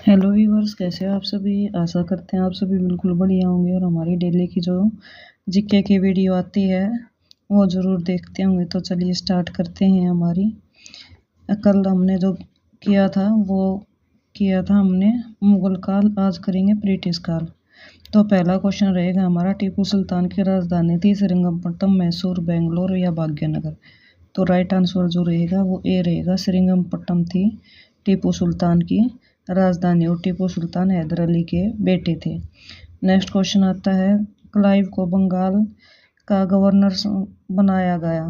Hello viewers, कैसे हो आप सभी। आशा करते हैं आप सभी बिल्कुल बढ़िया होंगे और हमारी डेली की जो जीके की वीडियो आती है वो ज़रूर देखते होंगे। तो चलिए स्टार्ट करते हैं। हमारी कल हमने जो किया था वो किया था हमने मुगल काल, आज करेंगे ब्रिटिश काल। तो पहला क्वेश्चन रहेगा हमारा, टीपू सुल्तान की राजधानी थी श्रीरंगपट्टनम, मैसूर, बेंगलोर या भाग्यनगर। तो राइट आंसर जो रहेगा वो ए रहेगा, श्रीरंगपट्टनम थी टीपू सुल्तान की राजधानी और टीपू सुल्तान हैदर अली के बेटे थे। नेक्स्ट क्वेश्चन आता है, क्लाइव को बंगाल का गवर्नर बनाया गया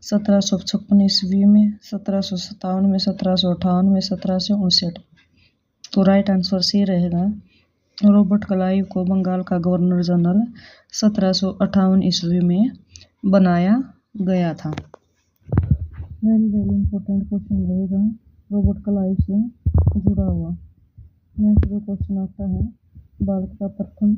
1756 ईस्वी में, 1757 में, 1758 में, 1759। तो राइट आंसर सी रहेगा, रॉबर्ट क्लाइव को बंगाल का गवर्नर जनरल 1758 ईस्वी में बनाया गया था। वेरी वेरी इंपॉर्टेंट क्वेश्चन रहेगा रॉबर्ट क्लाइव से जुड़ा हुआ। नेक्स्ट जो क्वेश्चन आता है, भारत का प्रथम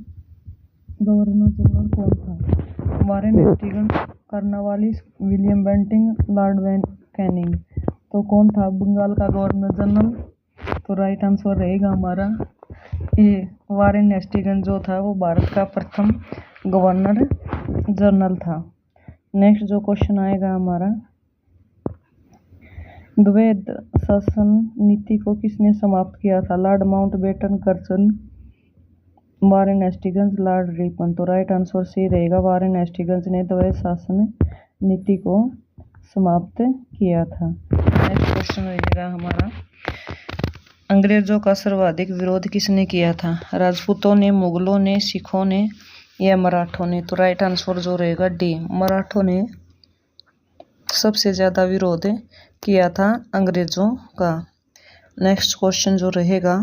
गवर्नर जनरल कौन था। Warren Hastings, Cornwallis, William Bentinck, Lord Canning. तो कौन था बंगाल का गवर्नर जनरल। तो राइट आंसर रहेगा हमारा ए, वारेन हेस्टिंग्स जो था वो भारत का प्रथम गवर्नर जनरल था। नेक्स्ट जो क्वेश्चन आएगा हमारा, द्वैध शासन नीति को किसने समाप्त किया था। Lord Mountbatten, Curzon, Warren Hastings, Lord Ripon. तो राइट आंसर सी रहेगा, वारेन हेस्टिंग्स ने द्वैध शासन नीति को समाप्त किया था। नेक्स्ट क्वेश्चन रहेगा हमारा, अंग्रेजों का सर्वाधिक विरोध किसने किया था। राजपूतों ने, मुगलों ने, सिखों ने या मराठों ने। तो राइट आंसर जो रहेगा डी, मराठों ने सबसे ज्यादा विरोध किया था अंग्रेजों का। नेक्स्ट क्वेश्चन जो रहेगा,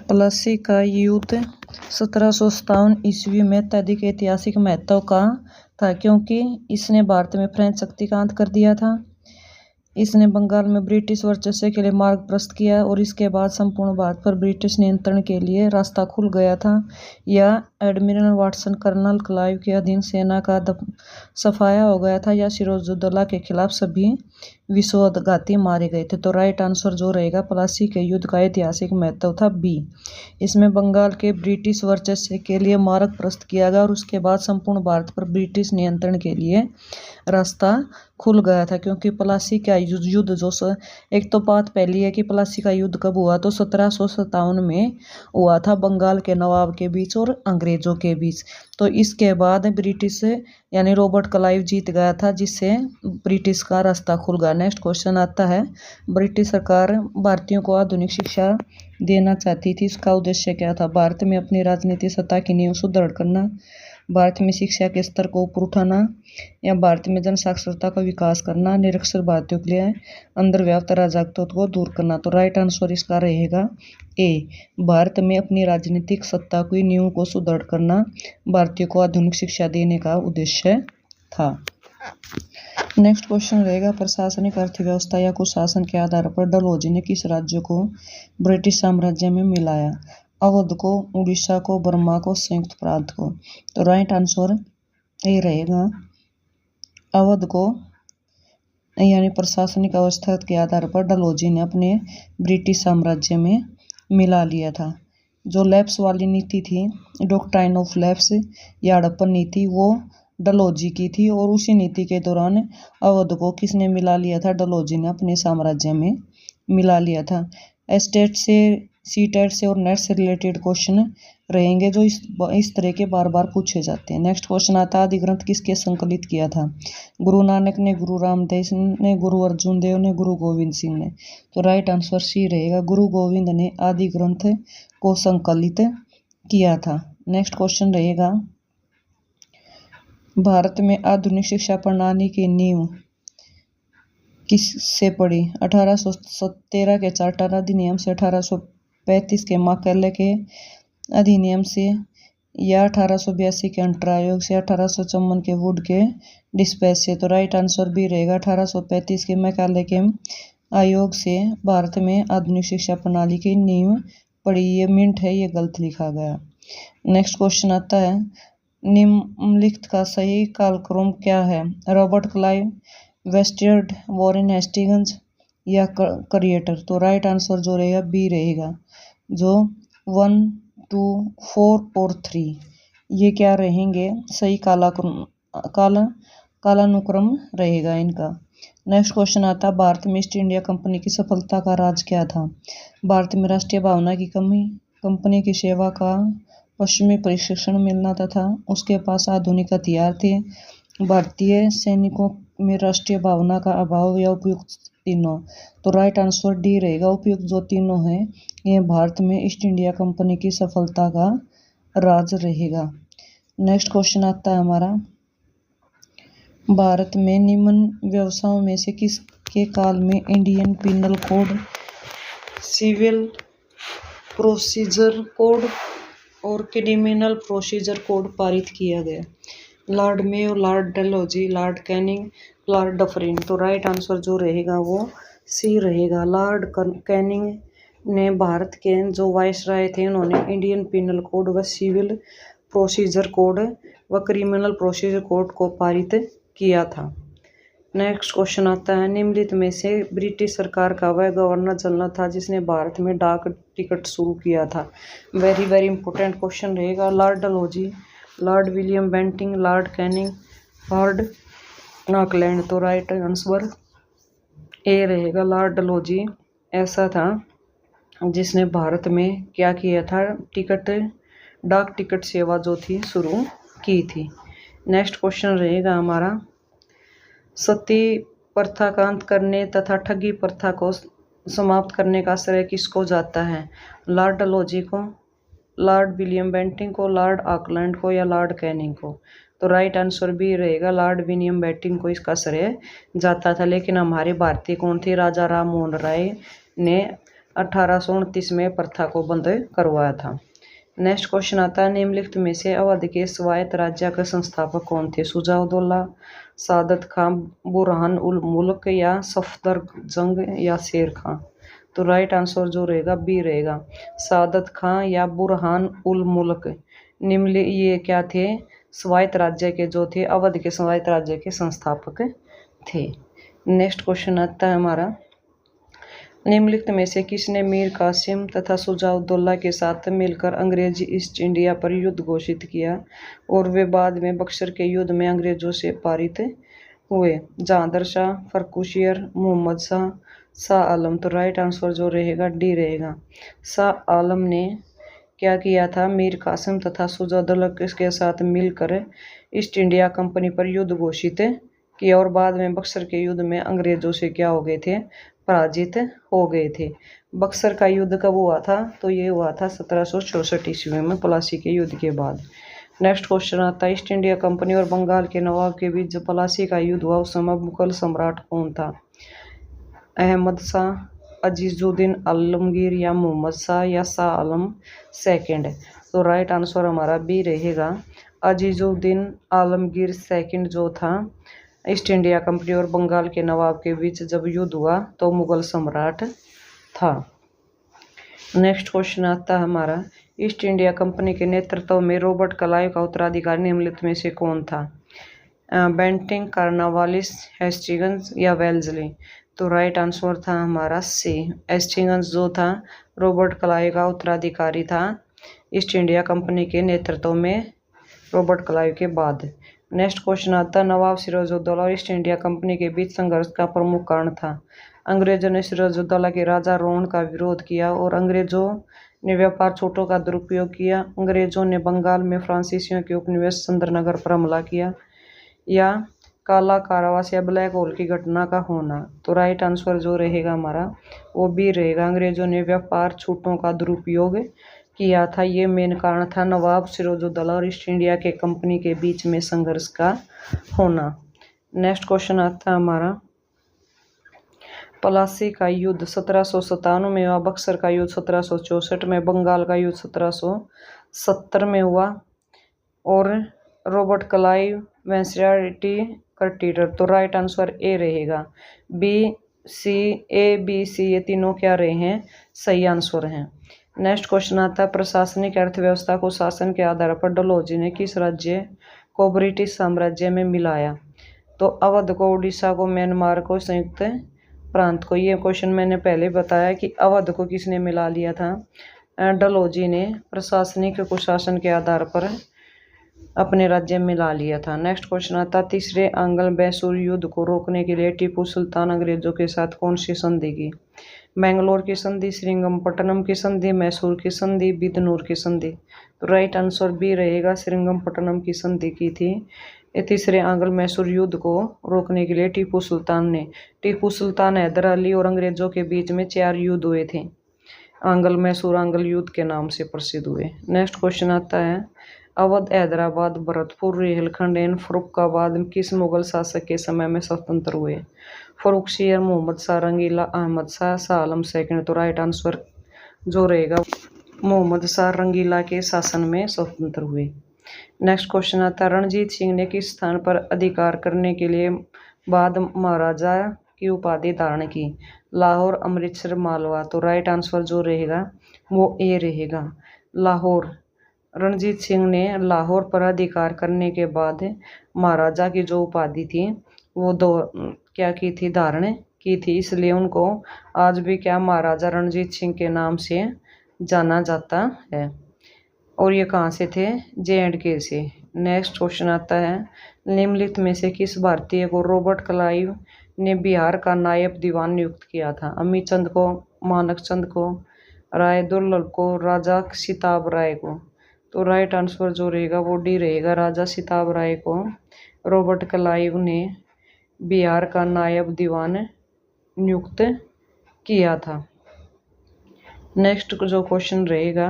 प्लासी का युद्ध 1757 ईस्वी में अत्यधिक ऐतिहासिक महत्व का था क्योंकि इसने भारत में फ्रेंच शक्ति का अंत कर दिया था। इसने बंगाल में ब्रिटिश वर्चस्व के लिए मार्ग प्रशस्त किया और इसके बाद संपूर्ण भारत पर ब्रिटिश नियंत्रण के लिए रास्ता खुल गया था। या एडमिरल वाटसन, कर्नल क्लाइव के अधीन सेना का सफाया हो गया था, या सिराजुद्दौला के खिलाफ सभी विश्वासघाती मारे गए थे। तो राइट आंसर जो रहेगा, प्लासी के युद्ध का ऐतिहासिक महत्व था बी। इसमें बंगाल के ब्रिटिश वर्चस्व के लिए मार्ग प्रशस्त किया गया और उसके बाद संपूर्ण भारत पर ब्रिटिश नियंत्रण के लिए रास्ता खुल गया था। क्योंकि प्लासी का युद्ध जो एक तो बात पहली है कि प्लासी का युद्ध कब हुआ, तो 1757 में हुआ था बंगाल के नवाब के बीच और अंग्रेजों के बीच। तो इसके बाद ब्रिटिश यानी रॉबर्ट क्लाइव जीत गया था, जिससे ब्रिटिश का रास्ता खुल गया। नेक्स्ट क्वेश्चन आता है, ब्रिटिश सरकार भारतीयों को आधुनिक शिक्षा देना चाहती थी, इसका उद्देश्य क्या था। भारत में अपनी राजनीतिक सत्ता की नींव सुदृढ़ करना, भारत में शिक्षा के स्तर को ऊपर उठाना, या भारत में जन साक्षरता का विकास करना, निरक्षर भारतीयों के लिए अंतर्व्याप्त अराजकता को दूर करना। तो राइट आंसर इसका रहेगा ए, भारत में अपनी राजनीतिक सत्ता की नींव को सुदृढ़ करना भारतीयों को आधुनिक शिक्षा देने का उद्देश्य था। नेक्स्ट क्वेश्चन रहेगा, प्रशासनिक अर्थव्यवस्था या कुशासन के आधार पर डलहौजी ने किस राज्य को ब्रिटिश साम्राज्य में मिलाया। अवध को, उड़ीसा को, बर्मा को, संयुक्त प्रांत को। तो राइट आंसर ये रहेगा, अवध को यानी प्रशासनिक अवस्था के आधार पर डलहौजी ने अपने ब्रिटिश साम्राज्य में मिला लिया था। जो लैप्स वाली नीति थी, डॉक्ट्राइन ऑफ लैप्स या हड़प्पन नीति, वो डलहौजी की थी और उसी नीति के दौरान अवध को किसने मिला लिया था, डलहौजी ने अपने साम्राज्य में मिला लिया था। स्टेट से, सीटेट से और नेट से रिलेटेड क्वेश्चन रहेंगे जो इस तरह के बार बार पूछे जाते हैं। नेक्स्ट क्वेश्चन आता है, आदि ग्रंथ किसके संकलित किया था। गुरु नानक ने, गुरु रामदास ने, गुरु अर्जुन देव ने, गुरु गोविंद सिंह ने। तो राइट आंसर सी रहेगा, गुरु गोविंद ने आदि ग्रंथ को संकलित किया था। नेक्स्ट क्वेश्चन रहेगा, भारत में आधुनिक शिक्षा प्रणाली की नींव किससे पड़ी। 1813 के चार्टर अधिनियम से, 1835 के माकैले के अधिनियम से, या 1882 के अंटर आयोग से, 1854 के वुड के डिस्पैच से। तो राइट आंसर भी रहेगा, 1835 के मैकाले के आयोग से भारत में आधुनिक शिक्षा प्रणाली की नींव पड़ी। ये मिंट है, ये गलत लिखा गया। नेक्स्ट क्वेश्चन आता है, निम्नलिखित का सही कालक्रम क्या है। रॉबर्ट क्लाइव, वेस्टर्ड, वारेन हेस्टिंग्स या क्रिएटर। तो राइट आंसर जो रहेगा बी रहेगा, जो 1, 2, 4 और 3 ये क्या रहेंगे, सही कालानुक्रम रहेगा इनका। नेक्स्ट क्वेश्चन आता है, भारत में ईस्ट इंडिया कंपनी की सफलता का राज क्या था। भारत में राष्ट्रीय भावना की कमी, कंपनी की सेवा का पश्चिमी प्रशिक्षण मिलना तथा उसके पास आधुनिक हथियार थे, भारतीय सैनिकों में राष्ट्रीय भावना का अभाव या उपयुक्त तीनों। तो राइट आंसर डी रहेगा, उपयुक्त जो तीनों हैं ये भारत में ईस्ट इंडिया कंपनी की सफलता का राज रहेगा। नेक्स्ट क्वेश्चन आता है हमारा, भारत में निम्न व्यवसायों में से किसके काल में Indian penal code, civil procedure code और क्रिमिनल प्रोसीजर कोड पारित किया गया। Lord Mayo, Lord Dalhousie, Lord Canning, Lord Dufferin. तो राइट आंसर जो रहेगा वो सी रहेगा, लॉर्ड कैनिंग ने भारत के जो वायसराय थे उन्होंने इंडियन पिनल कोड व सिविल प्रोसीजर कोड व क्रिमिनल प्रोसीजर कोड को पारित किया था। नेक्स्ट क्वेश्चन आता है, निम्नलिखित में से ब्रिटिश सरकार का वह गवर्नर जनरल था जिसने भारत में डाक टिकट शुरू किया था। वेरी वेरी इंपॉर्टेंट क्वेश्चन रहेगा। Lord Dalhousie, lord William Bentinck, Lord Canning, lord Auckland. तो राइट आंसर ए रहेगा, लॉर्ड डलहौजी ऐसा था जिसने भारत में क्या किया था, डाक टिकट सेवा जो थी शुरू की थी। नेक्स्ट क्वेश्चन रहेगा हमारा, सती प्रथा का अंत करने तथा ठगी प्रथा को समाप्त करने का श्रेय किसको जाता है। लॉर्ड डलहौजी को, लॉर्ड विलियम बेंटिंग को, लॉर्ड ऑकलैंड को या लॉर्ड कैनिंग को। तो राइट आंसर भी रहेगा, लॉर्ड विलियम बेंटिंग को इसका श्रेय जाता था। लेकिन हमारे भारतीय कौन थे, राजा राम मोहन राय ने 1829 में प्रथा को बंद करवाया था। नेक्स्ट क्वेश्चन आता है, निम्नलिखित में से अवध के स्वायत्त राज्य के संस्थापक कौन थे। सुजाउद्दौला, सादत खां, बुरहान उल मुल्क या सफदरजंग या शेर खां। तो राइट आंसर जो रहेगा बी रहेगा, सादत खां या बुरहान उल मुल्क। ये क्या थे, स्वायत्त राज्य के जो थे, अवध के स्वायत्त राज्य के संस्थापक थे। नेक्स्ट क्वेश्चन आता है हमारा, निम्नलिखित में से किसने मीर कासिम तथा सुजाउद्दौला के साथ मिलकर अंग्रेजी ईस्ट इंडिया पर युद्ध घोषित किया और वे बाद में बक्सर के युद्ध में अंग्रेजों से पारित हुए। जहांदर शाह, फर्रुखियर, मोहम्मद शाह, शाह आलम। तो राइट आंसर जो रहेगा डी रहेगा, शाह आलम ने क्या किया था, मीर कासिम तथा सुजाउद्दौला के साथ मिलकर ईस्ट इंडिया कंपनी पर युद्ध घोषित किया और बाद में बक्सर के युद्ध में अंग्रेजों से क्या हो गए थे, पराजित हो गए थे। बक्सर का युद्ध कब हुआ था, तो ये हुआ था 1764 ईस्वी में, प्लासी के युद्ध के बाद। नेक्स्ट क्वेश्चन आता है, ईस्ट इंडिया कंपनी और बंगाल के नवाब के बीच जब प्लासी का युद्ध हुआ उस समय मुगल सम्राट कौन था। अहमद शाह, अजीजुद्दीन आलमगीर या मोहम्मद शाह या शाह आलम सेकंड। तो राइट आंसर हमारा बी रहेगा, अजीजुद्दीन आलमगीर सेकंड जो था ईस्ट इंडिया कंपनी और बंगाल के नवाब के बीच जब युद्ध हुआ तो मुगल सम्राट था। नेक्स्ट क्वेश्चन आता है हमारा, ईस्ट इंडिया कंपनी के नेतृत्व में रॉबर्ट क्लाइव का उत्तराधिकारी निम्नलिखित में से कौन था। बेंटिंग, कार्नवालिस, हेस्टिंग्स या वेल्लेस्ली। तो राइट आंसर था हमारा सी, हेस्टिंग्स जो था रॉबर्ट क्लाइव का उत्तराधिकारी था ईस्ट इंडिया कंपनी के नेतृत्व में रॉबर्ट क्लाइव के बाद। नेक्स्ट क्वेश्चन आता है, नवाब सिराजुद्दौला और ईस्ट इंडिया कंपनी के बीच संघर्ष का प्रमुख कारण था। अंग्रेजों ने सिराजुद्दौला के राजा रोहन का विरोध किया और अंग्रेजों ने व्यापार छूटों का दुरुपयोग किया। अंग्रेजों ने बंगाल में फ्रांसीसियों के उपनिवेश चंद्रनगर पर हमला किया या काला कारावास या ब्लैक होल की घटना का होना। तो राइट आंसर जो रहेगा हमारा वो भी रहेगा, अंग्रेजों ने व्यापार छूटों का दुरुपयोग किया था, ये मेन कारण था नवाब सिराजुद्दौला और ईस्ट इंडिया के कंपनी के बीच में संघर्ष का होना। नेक्स्ट क्वेश्चन आता है हमारा, प्लासी का युद्ध 1757 में हुआ, बक्सर का युद्ध 1764 में, बंगाल का युद्ध 1770 में हुआ और रॉबर्ट क्लाइव वेंसराटी कर्टिटर। तो राइट आंसर ए रहेगा, B C, A B C ये तीनों क्या रहे हैं, सही आंसर हैं। नेक्स्ट क्वेश्चन आता है, प्रशासनिक अर्थव्यवस्था को शासन के आधार पर डलहौजी ने किस राज्य को ब्रिटिश साम्राज्य में मिलाया। तो अवध को, उड़ीसा को, म्यांमार को, संयुक्त प्रांत को। ये क्वेश्चन मैंने पहले बताया कि अवध को किसने मिला लिया था, डलहौजी ने प्रशासनिक कुशासन के आधार पर अपने राज्य में ला लिया था। नेक्स्ट क्वेश्चन आता, तीसरे आंग्ल मैसूर युद्ध को रोकने के लिए टीपू सुल्तान अंग्रेजों के साथ कौन सी संधि की? बेंगलोर की संधि, श्रीरंगपट्टनम की संधि, मैसूर की संधि, बिदनूर की संधि। तो राइट आंसर बी रहेगा, श्रीरंगपट्टनम की संधि की थी। ये तीसरे आंग्ल मैसूर युद्ध को रोकने के लिए टीपू सुल्तान हैदर अली और अंग्रेजों के बीच में 4 युद्ध हुए थे। आंग्ल मैसूर आंग्ल युद्ध के नाम से प्रसिद्ध हुए। नेक्स्ट क्वेश्चन आता है, अवध, हैदराबाद, भरतपुर, रेलखंड एवं फर्रुखाबाद किस मुगल शासक के समय में स्वतंत्र हुए? फर्रुखशियर, मोहम्मद शाह रंगीला, अहमद शाह आलम सेकंड। तो राइट आंसर जो रहेगा मोहम्मद शाह रंगीला के शासन में स्वतंत्र हुए। नेक्स्ट क्वेश्चन आता है, रणजीत सिंह ने किस स्थान पर अधिकार करने के लिए बाद महाराजा की उपाधि धारण की? लाहौर, अमृतसर, मालवा। तो राइट आंसर जो रहेगा वो ए रहेगा, लाहौर। रणजीत सिंह ने लाहौर पर अधिकार करने के बाद महाराजा की जो उपाधि थी वो क्या की थी, धारण की थी, इसलिए उनको आज भी क्या महाराजा रणजीत सिंह के नाम से जाना जाता है। और ये कहाँ से थे? J&K से। नेक्स्ट क्वेश्चन आता है, निम्नलिखित में से किस भारतीय को रॉबर्ट क्लाइव ने बिहार का नायब दीवान नियुक्त किया था? अमित चंद को, मानक चंद को, राय दुर्लभ को, राजा सिताब राय को। तो राइट आंसर जो रहेगा वो डी रहेगा, राजा सिताब राय को रॉबर्ट क्लाइव ने बिहार का नायब दीवान नियुक्त किया था। नेक्स्ट जो क्वेश्चन रहेगा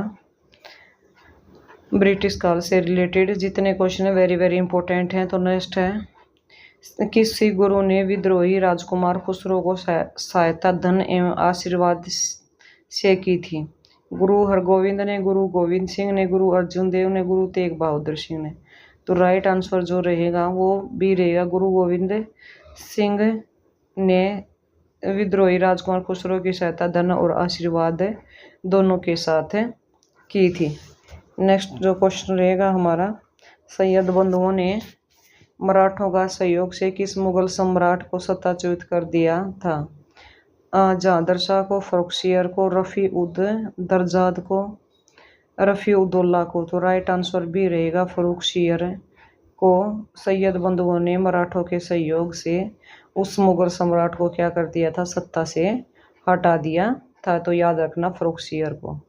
ब्रिटिश काल से रिलेटेड जितने क्वेश्चन है वेरी वेरी इंपॉर्टेंट हैं। तो नेक्स्ट है, किस सिख गुरु ने विद्रोही राजकुमार खुसरो को सहायता धन एवं आशीर्वाद से की थी? गुरु हरगोविंद ने, गुरु गोविंद सिंह ने, गुरु अर्जुन देव ने, गुरु तेग बहादुर सिंह ने। तो राइट आंसर जो रहेगा वो बी रहेगा, गुरु गोविंद सिंह ने विद्रोही राजकुमार खुसरो की सहायता धन और आशीर्वाद दोनों के साथ की थी। नेक्स्ट जो क्वेश्चन रहेगा हमारा, सैयद बंधुओं ने मराठों का सहयोग से किस मुगल सम्राट को सत्ताच्युत कर दिया था? जहांदर शाह को, फर्रुखशियर को, रफ़ी उद दरजाद को, रफ़ी उद्दौला को। तो राइट आंसर भी रहेगा, फर्रुखशियर को सैयद बंधुओं ने मराठों के सहयोग से उस मुगल सम्राट को क्या कर दिया था, सत्ता से हटा दिया था। तो याद रखना फर्रुखशियर को।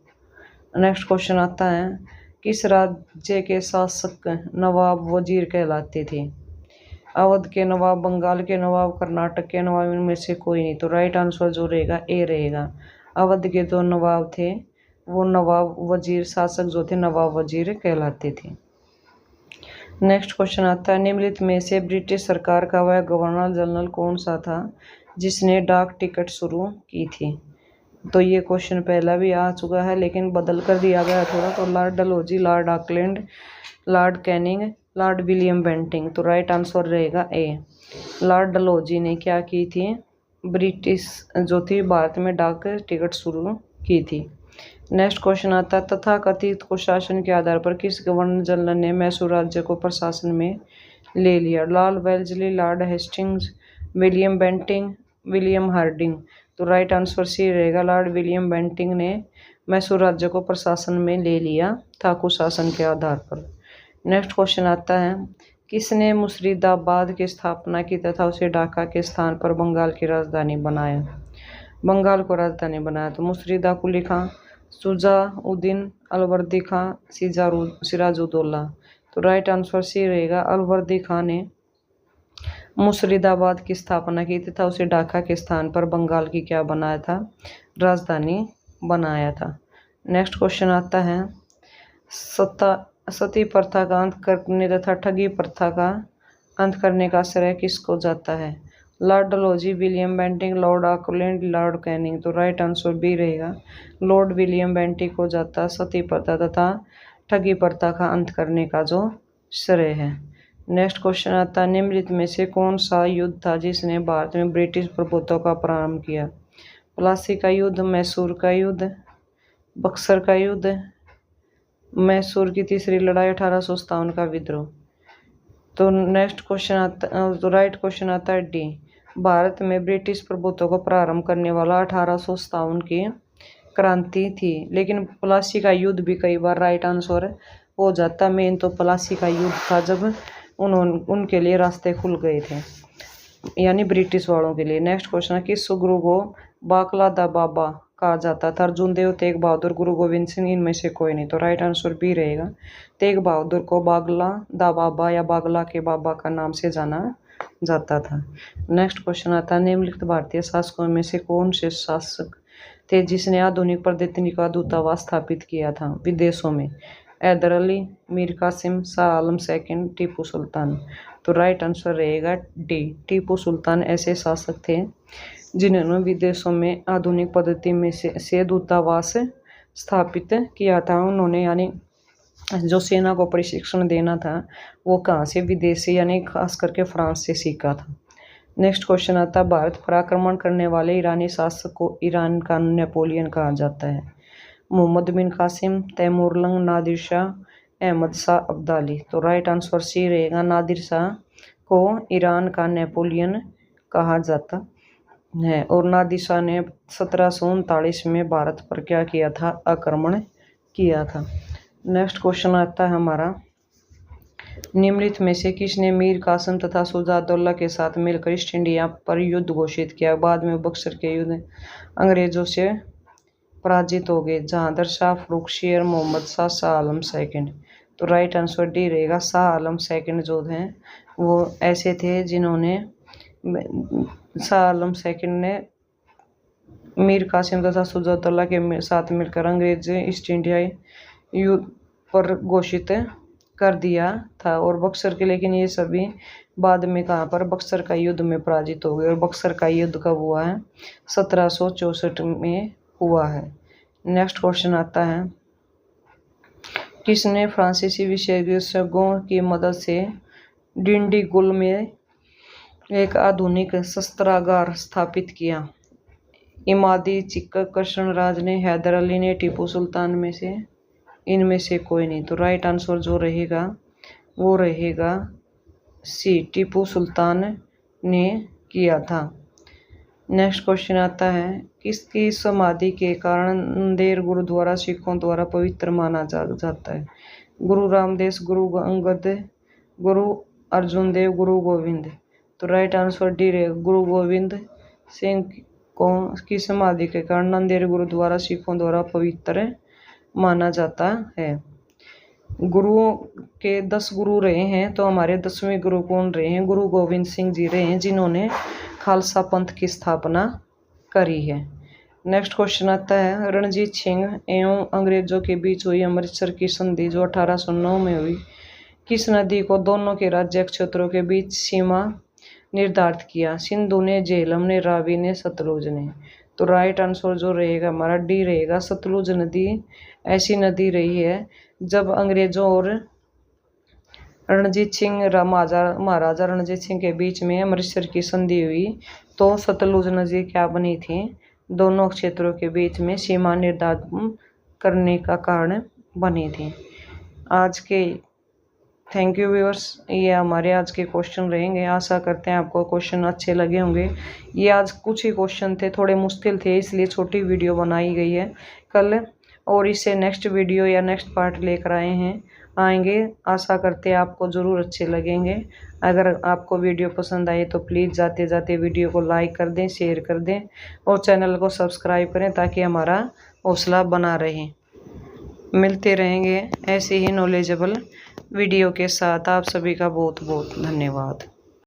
नेक्स्ट क्वेश्चन आता है, किस राज्य के शासक नवाब वजीर कहलाते थे? अवध के नवाब, बंगाल के नवाब, कर्नाटक के नवाब, इनमें से कोई नहीं। तो राइट आंसर जो रहेगा ए रहेगा, अवध के जो नवाब थे वो नवाब वजीर, शासक जो थे नवाब वजीर कहलाते थे। नेक्स्ट क्वेश्चन आता है, निम्नलिखित में से ब्रिटिश सरकार का वह गवर्नर जनरल कौन सा था जिसने डाक टिकट शुरू की थी? तो ये क्वेश्चन पहला भी आ चुका है लेकिन बदल कर दिया गया थोड़ा। तो lord Dalhousie, lord Auckland, lord Canning, lord William Bentinck. तो राइट आंसर रहेगा ए, लॉर्ड डलहौजी ने क्या की थी, ब्रिटिश जो थी भारत में डाक टिकट शुरू की थी। नेक्स्ट क्वेश्चन आता है, तथाकथित कुशासन के आधार पर किस गवर्नर जनरल ने मैसूर राज्य को प्रशासन में ले लिया? Lord Wellesley, Lord Hastings, William Bentinck, William Harding. तो राइट आंसर सी रहेगा, लॉर्ड विलियम बेंटिंग ने मैसूर राज्य को प्रशासन में ले लिया था कुशासन के आधार पर। नेक्स्ट क्वेश्चन आता है, किसने मुर्शिदाबाद की स्थापना की तथा उसे ढाका के स्थान पर बंगाल की राजधानी बनाया? बंगाल को राजधानी बनाया। तो मुर्शिदा कुली खां, शुजाउद्दीन, अलवर्दी खां, सिराजुद्दौला। तो राइट आंसर सी रहेगा, अलवर्दी खां ने मुर्शिदाबाद की स्थापना की तथा उसे ढाका के स्थान पर बंगाल की क्या बनाया था, राजधानी बनाया था। नेक्स्ट क्वेश्चन आता है, सती प्रथा का अंत करने तथा ठगी प्रथा का अंत करने का श्रेय किसको जाता है? Lord Dalhousie, William Bentinck, lord Auckland, lord Canning. तो राइट आंसर बी रहेगा, लॉर्ड विलियम बेंटिंग को जाता सती प्रथा तथा ठगी प्रथा का अंत करने का जो श्रेय है। नेक्स्ट क्वेश्चन आता है, निम्नलिखित में से कौन सा युद्ध था जिसने भारत में ब्रिटिश प्रभुत्व का प्रारंभ किया? प्लासी का युद्ध, मैसूर का युद्ध, बक्सर का युद्ध, मैसूर की तीसरी लड़ाई, 1857 का विद्रोह। तो नेक्स्ट क्वेश्चन आता, तो राइट क्वेश्चन आता है डी, भारत में ब्रिटिश प्रभुत्व को प्रारंभ करने वाला 1857 की क्रांति थी। लेकिन प्लासी का युद्ध भी कई बार राइट आंसर हो जाता। मेन तो प्लासी का युद्ध था जब उनके लिए रास्ते खुल गए थे, यानी ब्रिटिश वालों के लिए। नेक्स्ट क्वेश्चन है, किस गुरु को बाकला दा बाबा कहा जाता था? अर्जुन देव, तेग बहादुर, गुरु गोविंद सिंह, इनमें से कोई नहीं। तो राइट आंसर बी रहेगा। तेग बहादुर को बागला दा बाबा या बागला के बाबा का नाम से जाना जाता था। नेक्स्ट क्वेश्चन आता है, निम्नलिखित भारतीय शासकों में से कौन से शासक थे जिसने आधुनिक पद्धति का दूतावास स्थापित किया था विदेशों में? हैदर अली, मीर कासिम, शाह आलम सेकंड, टीपू सुल्तान। तो राइट आंसर रहेगा डी, टीपू सुल्तान ऐसे शासक थे जिन्होंने विदेशों में आधुनिक पद्धति में से दूतावास स्थापित किया था। उन्होंने यानी जो सेना को प्रशिक्षण देना था वो कहाँ से? विदेश से, यानी खास करके फ्रांस से सीखा था। नेक्स्ट क्वेश्चन आता है, भारत पर आक्रमण करने वाले ईरानी शासक को ईरान का नेपोलियन कहा जाता है? मोहम्मद बिन कासिम, तैमूरलंग, नादिर शाह, अहमद शाह अब्दाली। तो राइट आंसर सी रहेगा, नादिर शाह को ईरान का नेपोलियन कहा जाता है। और नादिर शाह ने 1739 में भारत पर क्या किया था? आक्रमण किया था। नेक्स्ट क्वेश्चन आता है हमारा, निम्नलिखित में से किसने मीर कासिम तथा शुजाउद्दौला के साथ मिलकर ईस्ट इंडिया पर युद्ध घोषित किया? बाद में बक्सर के युद्ध अंग्रेजों से पराजित हो गए। जहांगीर शाह, फर्रुख शेर, मोहम्मद शाह, शाह आलम सेकंड। तो राइट आंसर डी रहेगा, शाह आलम सेकंड जो हैं वो ऐसे थे जिन्होंने, शाह आलम सेकंड ने मीर कासिम तथा शुजाउद्दौला के साथ मिलकर अंग्रेज ईस्ट इंडिया युद्ध पर घोषित कर दिया था। और बक्सर के, लेकिन ये सभी बाद में कहाँ पर? बक्सर का युद्ध में पराजित हो गए। और बक्सर का युद्ध कब हुआ है? 1764 में हुआ है। नेक्स्ट क्वेश्चन आता है, किसने फ्रांसीसी विशेषज्ञों की मदद से डिंडीगुल में एक आधुनिक शस्त्रागार स्थापित किया? इमादी, चिक्का, कृष्णराज ने, हैदर अली ने, टीपू सुल्तान में से इनमें से कोई नहीं। तो राइट आंसर जो रहेगा वो रहेगा सी, टीपू सुल्तान ने किया था। नेक्स्ट क्वेश्चन आता है, किसकी समाधि के कारण नंदेड़ गुरुद्वारा सिखों द्वारा पवित्र माना जाता है? गुरु रामदास, गुरु अंगद, गुरु अर्जुन देव, गुरु गोविंद। तो राइट आंसर डी रहेगा, गुरु गोविंद सिंह की समाधि के कारण नंदेड़ गुरुद्वारा सिखों द्वारा पवित्र माना जाता है। गुरुओं के 10 गुरु रहे हैं, तो हमारे 10वें गुरु कौन रहे हैं? गुरु गोविंद सिंह जी रहे हैं, जिन्होंने खालसा पंथ की स्थापना करी है। नेक्स्ट क्वेश्चन आता है, रणजीत सिंह एवं अंग्रेजों के बीच हुई अमृतसर की संधि जो 1809 में हुई, किस नदी को दोनों के राज्य क्षेत्रों के बीच सीमा निर्धारित किया? सिंधु ने, झेलम ने, रावी ने, सतलुज ने। तो राइट आंसर जो रहेगा हमारा डी रहेगा, सतलुज नदी ऐसी नदी रही है जब अंग्रेजों और रणजीत सिंह महाराजा रणजीत सिंह के बीच में अमृतसर की संधि हुई तो सतलुज नदी क्या बनी थी? दोनों क्षेत्रों के बीच में सीमा निर्धारित करने का कारण बनी थी। आज के थैंक यू व्यूअर्स, ये हमारे आज के क्वेश्चन रहेंगे। आशा करते हैं आपको क्वेश्चन अच्छे लगे होंगे। ये आज कुछ ही क्वेश्चन थे, थोड़े मुश्किल थे, इसलिए छोटी वीडियो बनाई गई है। कल और इससे नेक्स्ट वीडियो या नेक्स्ट पार्ट लेकर आएंगे। आशा करते हैं आपको ज़रूर अच्छे लगेंगे। अगर आपको वीडियो पसंद आए तो प्लीज़ जाते जाते वीडियो को लाइक कर दें, शेयर कर दें और चैनल को सब्सक्राइब करें ताकि हमारा हौसला बना रहे। मिलते रहेंगे ऐसे ही नॉलेजेबल वीडियो के साथ। आप सभी का बहुत बहुत धन्यवाद।